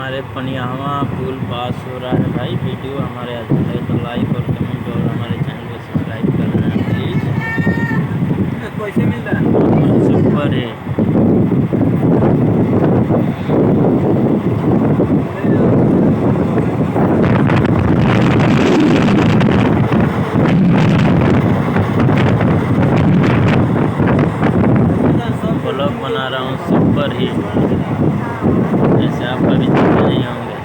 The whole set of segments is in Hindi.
हमारे पनियावा पुल पास हो रहा है भाई। वीडियो हमारे अच्छा लगे तो लाइक और कमेंट और हमारे चैनल को सब्सक्राइब कर देना प्लीज़। कैसे मिल रहा है? सुपर है। ब्लॉग बना रहा हूँ सुपर ही, ऐसे आप कभी देखे नहीं होंगे।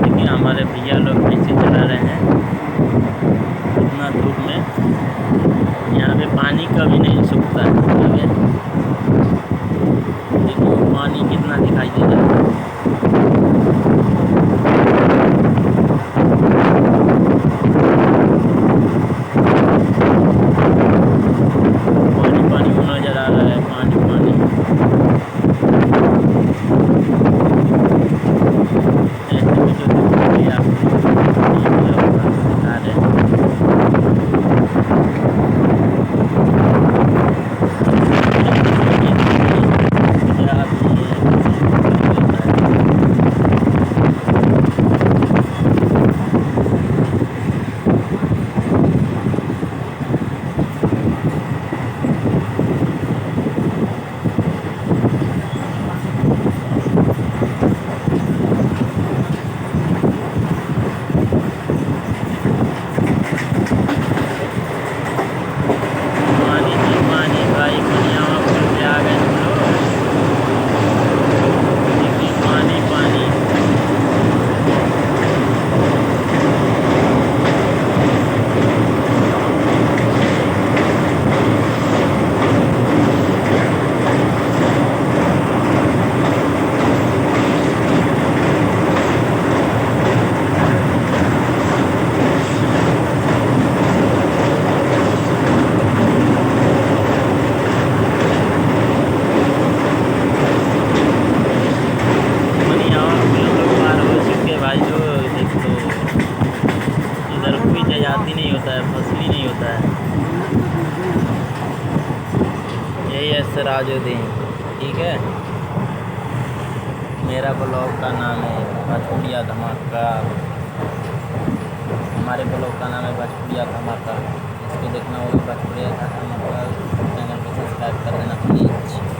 लेकिन हमारे भैया लोग कैसे चला रहे हैं इतना धूप में। यहाँ पे पानी कभी नहीं सूखता है। देखो पानी कितना दिखाई दे रहा है। पानी नजर आ रहा है, पानी। ऐसे भी जो दिखाई आपको दिखा रहे हैं। जाती नहीं होता है, फसली नहीं होता है। यही है सिराजुद्दीन, ठीक है। मेरा ब्लॉग का नाम है भोजपुरिया धमाका। हमारे ब्लॉग का नाम है भोजपुरिया धमाका। इसको देखना होगा भोजपुरिया धमाका। चैनल को सब्सक्राइब कर देना प्लीज़।